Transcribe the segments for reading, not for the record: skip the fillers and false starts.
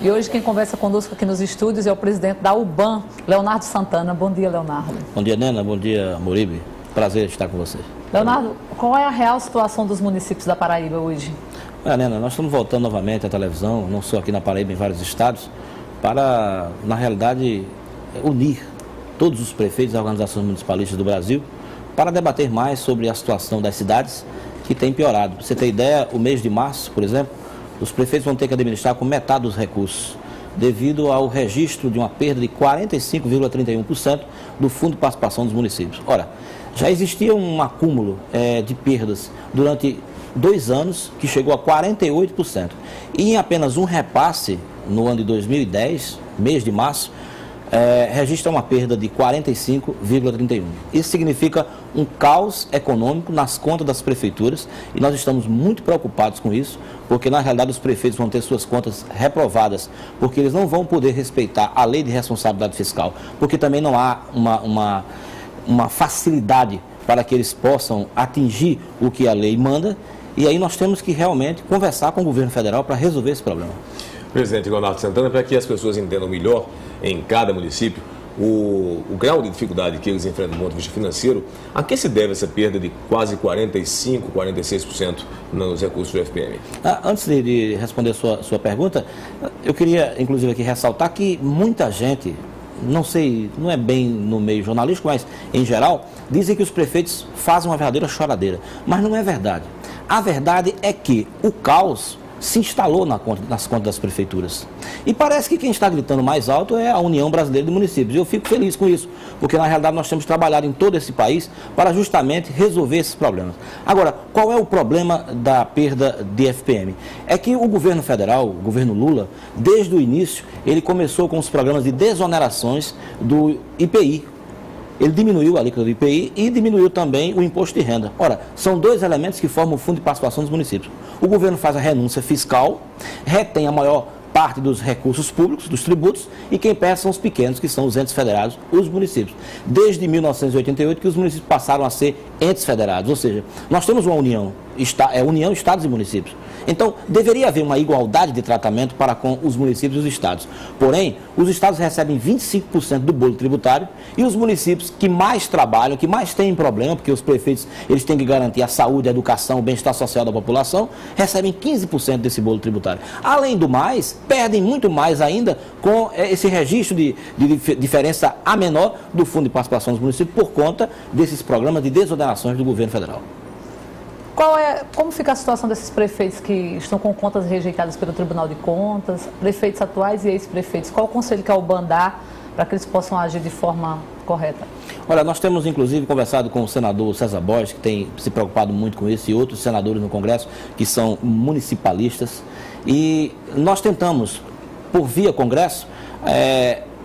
E hoje quem conversa conosco aqui nos estúdios é o presidente da UBAN, Leonardo Santana. Bom dia, Leonardo. Bom dia, Nena. Bom dia, Moribe. Prazer estar com vocês. Leonardo, qual é a real situação dos municípios da Paraíba hoje? Nena, nós estamos voltando novamente à televisão, não só aqui na Paraíba, em vários estados, para, na realidade, unir todos os prefeitos e organizações municipalistas do Brasil para debater mais sobre a situação das cidades que tem piorado. Para você ter ideia, o mês de março, por exemplo, os prefeitos vão ter que administrar com metade dos recursos, devido ao registro de uma perda de 45,31% do Fundo de Participação dos Municípios. Ora, já existia um acúmulo de perdas durante 2 anos, que chegou a 48%. E em apenas um repasse, no ano de 2010, mês de março, registra uma perda de 45,31%. Isso significa um caos econômico nas contas das prefeituras e nós estamos muito preocupados com isso, porque na realidade os prefeitos vão ter suas contas reprovadas, porque eles não vão poder respeitar a lei de responsabilidade fiscal, porque também não há uma facilidade para que eles possam atingir o que a lei manda, e aí nós temos que realmente conversar com o governo federal para resolver esse problema. Presidente Leonardo Santana, para que as pessoas entendam melhor em cada município o grau de dificuldade que eles enfrentam do ponto de vista financeiro, a que se deve essa perda de quase 45%, 46% nos recursos do FPM? Antes de responder a sua pergunta, eu queria inclusive aqui ressaltar que muita gente, não sei, não é bem no meio jornalístico, mas em geral, dizem que os prefeitos fazem uma verdadeira choradeira, mas não é verdade. A verdade é que o caos se instalou nas contas das prefeituras. E parece que quem está gritando mais alto é a União Brasileira de Municípios. Eu fico feliz com isso, porque na realidade nós temos trabalhado em todo esse país para justamente resolver esses problemas. Agora, qual é o problema da perda de FPM? É que o governo federal, o governo Lula, desde o início, ele começou com os programas de desonerações do IPI. Ele diminuiu a alíquota do IPI e diminuiu também o imposto de renda. Ora, são 2 elementos que formam o Fundo de Participação dos Municípios. O governo faz a renúncia fiscal, retém a maior parte dos recursos públicos, dos tributos, e quem perde são os pequenos, que são os entes federados, os municípios. Desde 1988 que os municípios passaram a ser entes federados, ou seja, nós temos uma união, união estados e municípios. Então, deveria haver uma igualdade de tratamento para com os municípios e os estados. Porém, os estados recebem 25% do bolo tributário e os municípios que mais trabalham, que mais têm problema, porque os prefeitos eles têm que garantir a saúde, a educação, o bem-estar social da população, recebem 15% desse bolo tributário. Além do mais, perdem muito mais ainda com esse registro de diferença a menor do Fundo de Participação dos Municípios por conta desses programas de desonerações do governo federal. Como fica a situação desses prefeitos que estão com contas rejeitadas pelo Tribunal de Contas, prefeitos atuais e ex-prefeitos? Qual o conselho que a UBAN dá para que eles possam agir de forma correta? Olha, nós temos inclusive conversado com o senador César Borges, que tem se preocupado muito com isso, e outros senadores no Congresso que são municipalistas, e nós tentamos, por via Congresso,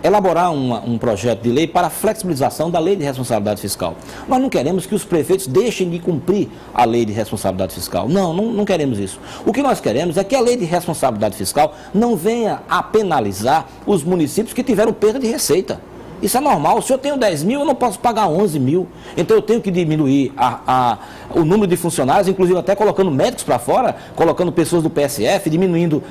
elaborar um projeto de lei para a flexibilização da lei de responsabilidade fiscal. Nós não queremos que os prefeitos deixem de cumprir a lei de responsabilidade fiscal. Não queremos isso. O que nós queremos é que a lei de responsabilidade fiscal não venha a penalizar os municípios que tiveram perda de receita. Isso é normal. Se eu tenho 10 mil, eu não posso pagar 11 mil. Então eu tenho que diminuir o número de funcionários, inclusive até colocando médicos para fora, colocando pessoas do PSF, diminuindo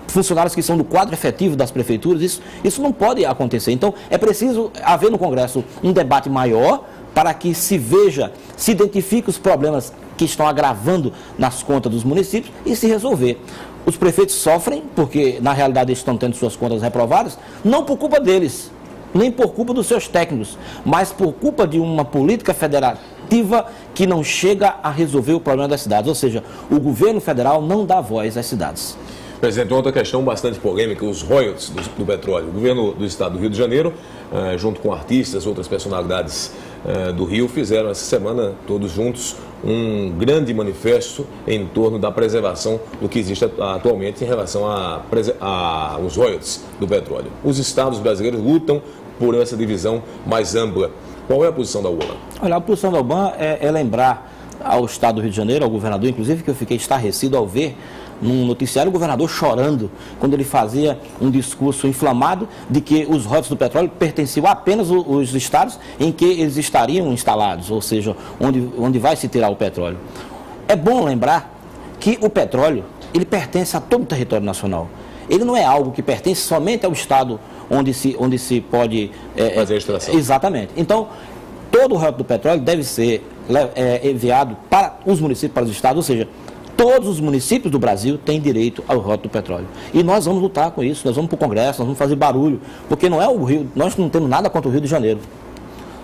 funcionários que são do quadro efetivo das prefeituras. Isso não pode acontecer. Então é preciso haver no Congresso um debate maior para que se veja, se identifique os problemas que estão agravando nas contas dos municípios e se resolver. Os prefeitos sofrem porque na realidade eles estão tendo suas contas reprovadas, não por culpa deles, nem por culpa dos seus técnicos, mas por culpa de uma política federativa que não chega a resolver o problema das cidades. Ou seja, o governo federal não dá voz às cidades. Presidente, outra questão bastante polêmica, os royalties do petróleo. O governo do estado do Rio de Janeiro, junto com artistas, outras personalidades do Rio, fizeram essa semana, todos juntos, um grande manifesto em torno da preservação do que existe atualmente em relação aos royalties do petróleo. Os estados brasileiros lutam por essa divisão mais ampla. Qual é a posição da UBAN? Olha, a posição da UBAN é lembrar ao estado do Rio de Janeiro, ao governador, inclusive, que eu fiquei estarrecido ao ver num noticiário o governador chorando quando ele fazia um discurso inflamado de que os royalties do petróleo pertenciam apenas aos estados em que eles estariam instalados, ou seja, onde vai se tirar o petróleo. É bom lembrar que o petróleo, ele pertence a todo o território nacional. ele não é algo que pertence somente ao Estado onde se pode... fazer a extração. Exatamente. Então, todo o royalty do petróleo deve ser enviado para os municípios, para os estados, ou seja, todos os municípios do Brasil têm direito ao royalty do petróleo. E nós vamos lutar com isso, nós vamos para o Congresso, nós vamos fazer barulho, porque não é o Rio, nós não temos nada contra o Rio de Janeiro.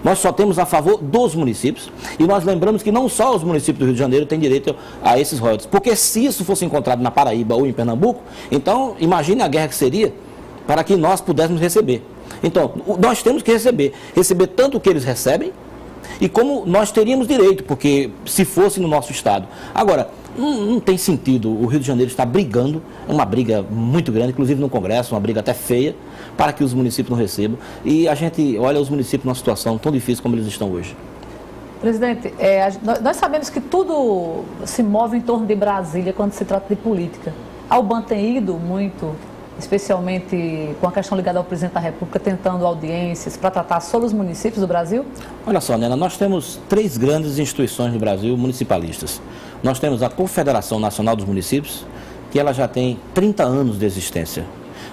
Nós só temos a favor dos municípios, e nós lembramos que não só os municípios do Rio de Janeiro têm direito a esses royalties, porque se isso fosse encontrado na Paraíba ou em Pernambuco, então imagine a guerra que seria para que nós pudéssemos receber. Então, nós temos que receber tanto o que eles recebem, e como nós teríamos direito, porque se fosse no nosso estado. Agora, não tem sentido o Rio de Janeiro estar brigando, uma briga muito grande, inclusive no Congresso, uma briga até feia, para que os municípios não recebam. E a gente olha os municípios numa situação tão difícil como eles estão hoje. Presidente, nós sabemos que tudo se move em torno de Brasília quando se trata de política. A UBAN tem ido muito, especialmente com a questão ligada ao presidente da República, tentando audiências para tratar só os municípios do Brasil? Olha só, Nena, nós temos 3 grandes instituições no Brasil municipalistas. Nós temos a Confederação Nacional dos Municípios, que ela já tem 30 anos de existência.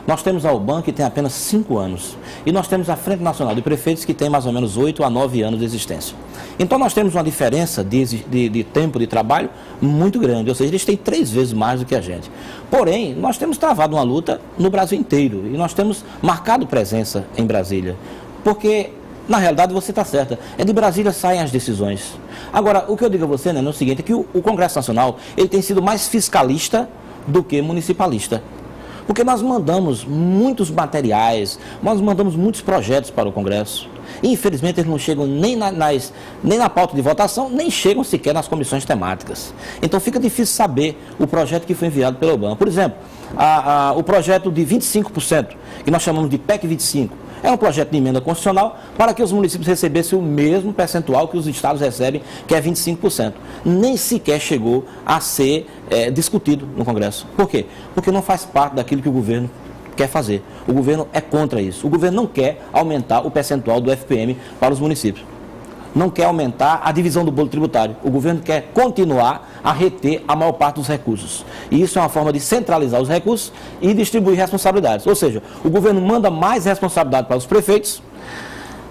Nós temos a UBAN, que tem apenas 5 anos. E nós temos a Frente Nacional de Prefeitos, que tem mais ou menos 8 a 9 anos de existência. Então nós temos uma diferença de tempo de trabalho muito grande, ou seja, eles têm 3 vezes mais do que a gente. Porém, nós temos travado uma luta no Brasil inteiro e nós temos marcado presença em Brasília, porque, na realidade, você está certa, é de Brasília saem as decisões. Agora, o que eu digo a você, né, é o seguinte, é que o Congresso Nacional ele tem sido mais fiscalista do que municipalista. Porque nós mandamos muitos materiais, nós mandamos muitos projetos para o Congresso. E, infelizmente, eles não chegam nem na pauta de votação, nem chegam sequer nas comissões temáticas. Então, fica difícil saber o projeto que foi enviado pela UBAN. Por exemplo, o projeto de 25%, que nós chamamos de PEC 25%, é um projeto de emenda constitucional para que os municípios recebessem o mesmo percentual que os estados recebem, que é 25%. Nem sequer chegou a ser discutido no Congresso. Por quê? Porque não faz parte daquilo que o governo quer fazer. O governo é contra isso. O governo não quer aumentar o percentual do FPM para os municípios. Não quer aumentar a divisão do bolo tributário. O governo quer continuar a reter a maior parte dos recursos. E isso é uma forma de centralizar os recursos e distribuir responsabilidades. Ou seja, o governo manda mais responsabilidade para os prefeitos.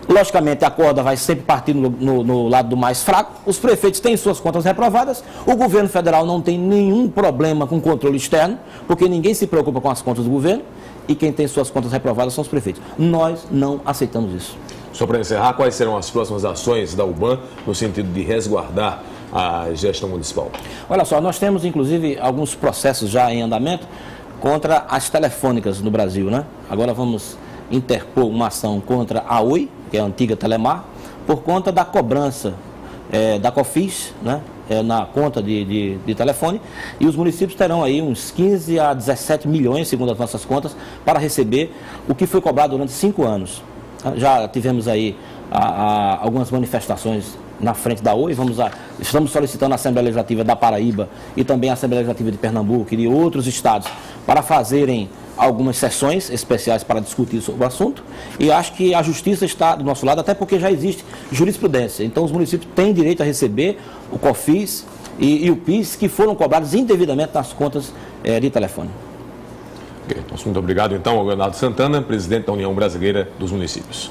Logicamente, a corda vai sempre partir no lado do mais fraco. Os prefeitos têm suas contas reprovadas. O governo federal não tem nenhum problema com controle externo, porque ninguém se preocupa com as contas do governo. E quem tem suas contas reprovadas são os prefeitos. Nós não aceitamos isso. Só para encerrar, quais serão as próximas ações da UBAN no sentido de resguardar a gestão municipal? Olha só, nós temos inclusive alguns processos já em andamento contra as telefônicas no Brasil, né? Agora vamos interpor uma ação contra a Oi, que é a antiga Telemar, por conta da cobrança da COFINS, né? Na conta de telefone, e os municípios terão aí uns 15 a 17 milhões, segundo as nossas contas, para receber o que foi cobrado durante 5 anos. Já tivemos aí algumas manifestações na frente da Oi, estamos solicitando a Assembleia Legislativa da Paraíba e também a Assembleia Legislativa de Pernambuco e de outros estados para fazerem algumas sessões especiais para discutir sobre o assunto, e acho que a justiça está do nosso lado, até porque já existe jurisprudência. Então os municípios têm direito a receber o COFINS e o PIS que foram cobrados indevidamente nas contas de telefone. Okay. Muito obrigado então ao Leonardo Santana, presidente da União Brasileira dos Municípios.